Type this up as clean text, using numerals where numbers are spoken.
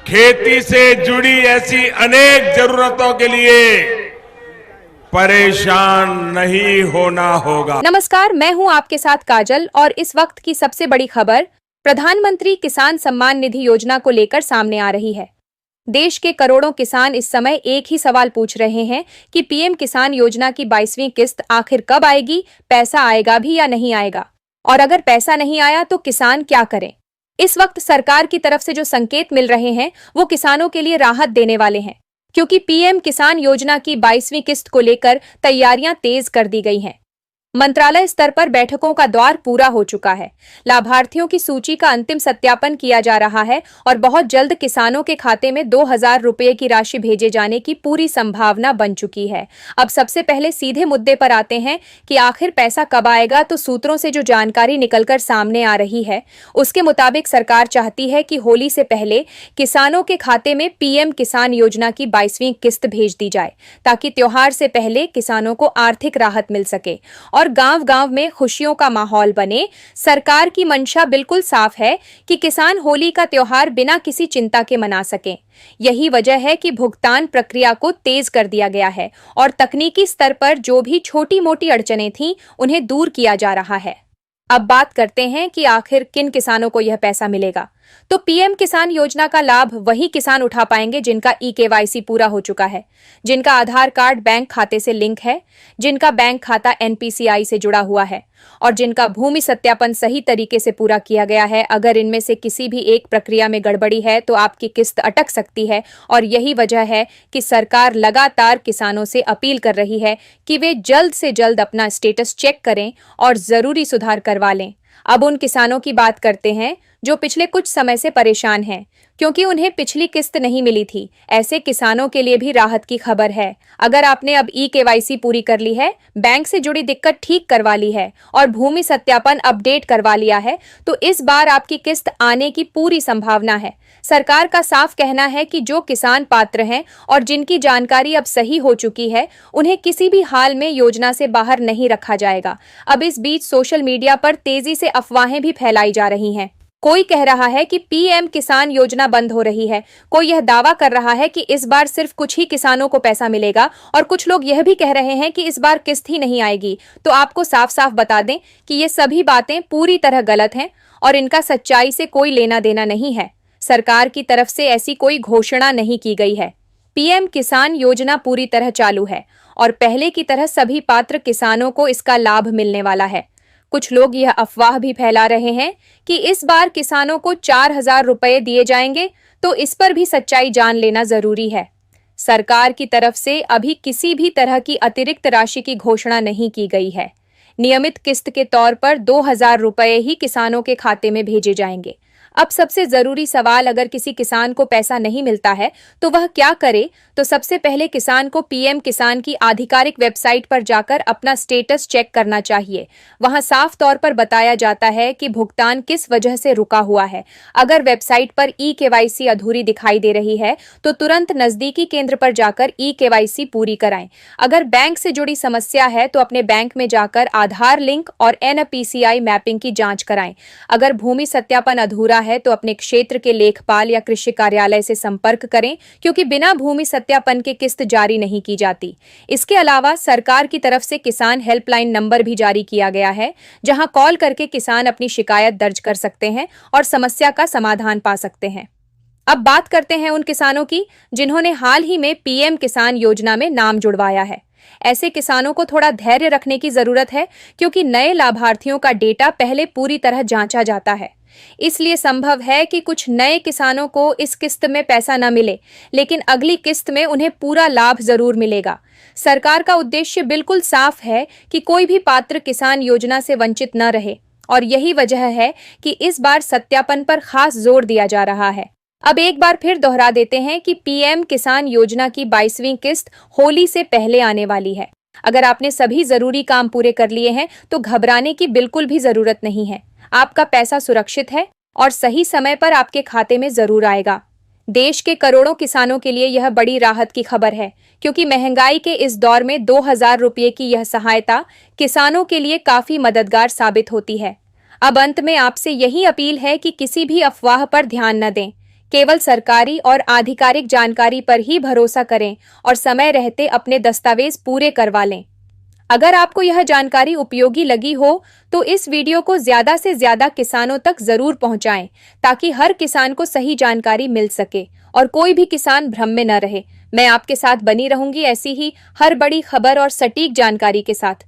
खेती से जुड़ी ऐसी अनेक जरूरतों के लिए परेशान नहीं होना होगा। नमस्कार, मैं हूं आपके साथ काजल और इस वक्त की सबसे बड़ी खबर प्रधानमंत्री किसान सम्मान निधि योजना को लेकर सामने आ रही है। देश के करोड़ों किसान इस समय एक ही सवाल पूछ रहे हैं कि पीएम किसान योजना की 22वीं किस्त आखिर कब आएगी, पैसा आएगा भी या नहीं आएगा, और अगर पैसा नहीं आया तो किसान क्या करें। इस वक्त सरकार की तरफ से जो संकेत मिल रहे हैं वो किसानों के लिए राहत देने वाले हैं, क्योंकि पीएम किसान योजना की 22वीं किस्त को लेकर तैयारियां तेज कर दी गई हैं। मंत्रालय स्तर पर बैठकों का दौर पूरा हो चुका है। लाभार्थियों की सूची का अंतिम सत्यापन किया जा रहा है और बहुत जल्द किसानों के खाते में 2,000 रुपए की राशि भेजे जाने की पूरी संभावना बन चुकी है। अब सबसे पहले सीधे मुद्दे पर आते हैं कि आखिर पैसा कब आएगा। तो सूत्रों से जो जानकारी निकलकर सामने आ रही है उसके मुताबिक सरकार चाहती है कि होली से पहले किसानों के खाते में पीएम किसान योजना की 22वीं किस्त भेज दी जाए, ताकि त्योहार से पहले किसानों को आर्थिक राहत मिल सके और गांव-गांव में खुशियों का माहौल बने। सरकार की मंशा बिल्कुल साफ है कि किसान होली का त्योहार बिना किसी चिंता के मना सकें। यही वजह है कि भुगतान प्रक्रिया को तेज कर दिया गया है और तकनीकी स्तर पर जो भी छोटी-मोटी अड़चनें थीं, उन्हें दूर किया जा रहा है। अब बात करते हैं कि आखिर किन किसानों को यह पैसा मिलेगा। तो पीएम किसान योजना का लाभ वही किसान उठा पाएंगे जिनका ई-केवाईसी पूरा हो चुका है, जिनका आधार कार्ड बैंक खाते से लिंक है, जिनका बैंक खाता एनपीसीआई से जुड़ा हुआ है और जिनका भूमि सत्यापन सही तरीके से पूरा किया गया है। अगर इनमें से किसी भी एक प्रक्रिया में गड़बड़ी है तो आपकी किस्त अटक सकती है और यही वजह है कि सरकार लगातार किसानों से अपील कर रही है कि वे जल्द से जल्द अपना स्टेटस चेक करें और जरूरी सुधार करवा लें। अब उन किसानों की बात करते हैं जो पिछले कुछ समय से परेशान हैं, क्योंकि उन्हें पिछली किस्त नहीं मिली थी। ऐसे किसानों के लिए भी राहत की खबर है। अगर आपने अब ई-केवाईसी पूरी कर ली है, बैंक से जुड़ी दिक्कत ठीक करवा ली है और भूमि सत्यापन अपडेट करवा लिया है, तो इस बार आपकी किस्त आने की पूरी संभावना है। सरकार का साफ कहना है कि जो किसान पात्र हैं और जिनकी जानकारी अब सही हो चुकी है, उन्हें किसी भी हाल में योजना से बाहर नहीं रखा जाएगा। अब इस बीच सोशल मीडिया पर तेजी से अफवाहें भी फैलाई जा रही हैं। कोई कह रहा है कि पीएम किसान योजना बंद हो रही है, कोई यह दावा कर रहा है कि इस बार सिर्फ कुछ ही किसानों को पैसा मिलेगा और कुछ लोग यह भी कह रहे हैं कि इस बार किस्त ही नहीं आएगी। तो आपको साफ साफ बता दें कि ये सभी बातें पूरी तरह गलत हैं और इनका सच्चाई से कोई लेना देना नहीं है। सरकार की तरफ से ऐसी कोई घोषणा नहीं की गई है। पीएम किसान योजना पूरी तरह चालू है और पहले की तरह सभी पात्र किसानों को इसका लाभ मिलने वाला है। कुछ लोग यह अफवाह भी फैला रहे हैं कि इस बार किसानों को 4,000 रुपए दिए जाएंगे, तो इस पर भी सच्चाई जान लेना जरूरी है। सरकार की तरफ से अभी किसी भी तरह की अतिरिक्त राशि की घोषणा नहीं की गई है। नियमित किस्त के तौर पर 2,000 रुपए ही किसानों के खाते में भेजे जाएंगे। अब सबसे जरूरी सवाल, अगर किसी किसान को पैसा नहीं मिलता है तो वह क्या करे। तो सबसे पहले किसान को पीएम किसान की आधिकारिक वेबसाइट पर जाकर अपना स्टेटस चेक करना चाहिए। वहां साफ तौर पर बताया जाता है कि भुगतान किस वजह से रुका हुआ है। अगर वेबसाइट पर ई-केवाईसी अधूरी दिखाई दे रही है तो तुरंत नजदीकी केंद्र पर जाकर ई-केवाईसी पूरी कराएं। अगर बैंक से जुड़ी समस्या है तो अपने बैंक में जाकर आधार लिंक और एनपीसीआई मैपिंग की जांच कराएं। अगर भूमि सत्यापन अधूरा है तो अपने क्षेत्र के लेखपाल या कृषि कार्यालय से संपर्क करें, क्योंकि बिना भूमि सत्यापन के किस्त जारी नहीं की जाती। इसके अलावा सरकार की तरफ से किसान हेल्पलाइन नंबर भी जारी किया गया है, जहां कॉल करके किसान अपनी शिकायत दर्ज कर सकते हैं और समस्या का समाधान पा सकते हैं। अब बात करते हैं उन किसानों की जिन्होंने हाल ही में पीएम किसान योजना में नाम जुड़वाया है। ऐसे किसानों को थोड़ा धैर्य रखने की जरूरत है, क्योंकि नए लाभार्थियों का डेटा पहले पूरी तरह जांचा जाता है। इसलिए संभव है कि कुछ नए किसानों को इस किस्त में पैसा न मिले, लेकिन अगली किस्त में उन्हें पूरा लाभ जरूर मिलेगा। सरकार का उद्देश्य बिल्कुल साफ है कि कोई भी पात्र किसान योजना से वंचित न रहे और यही वजह है कि इस बार सत्यापन पर खास जोर दिया जा रहा है। अब एक बार फिर दोहरा देते हैं कि पीएम किसान योजना की 22वीं किस्त होली से पहले आने वाली है। अगर आपने सभी जरूरी काम पूरे कर लिए हैं तो घबराने की बिल्कुल भी जरूरत नहीं है। आपका पैसा सुरक्षित है और सही समय पर आपके खाते में जरूर आएगा। देश के करोड़ों किसानों के लिए यह बड़ी राहत की खबर है, क्योंकि महंगाई के इस दौर में 2,000 रुपये की यह सहायता किसानों के लिए काफी मददगार साबित होती है। अब अंत में आपसे यही अपील है कि किसी भी अफवाह पर ध्यान न दें। केवल सरकारी और आधिकारिक जानकारी पर ही भरोसा करें और समय रहते अपने दस्तावेज पूरे करवा लें। अगर आपको यह जानकारी उपयोगी लगी हो तो इस वीडियो को ज्यादा से ज्यादा किसानों तक जरूर पहुंचाएं ताकि हर किसान को सही जानकारी मिल सके और कोई भी किसान भ्रम में न रहे। मैं आपके साथ बनी रहूंगी ऐसी ही हर बड़ी खबर और सटीक जानकारी के साथ।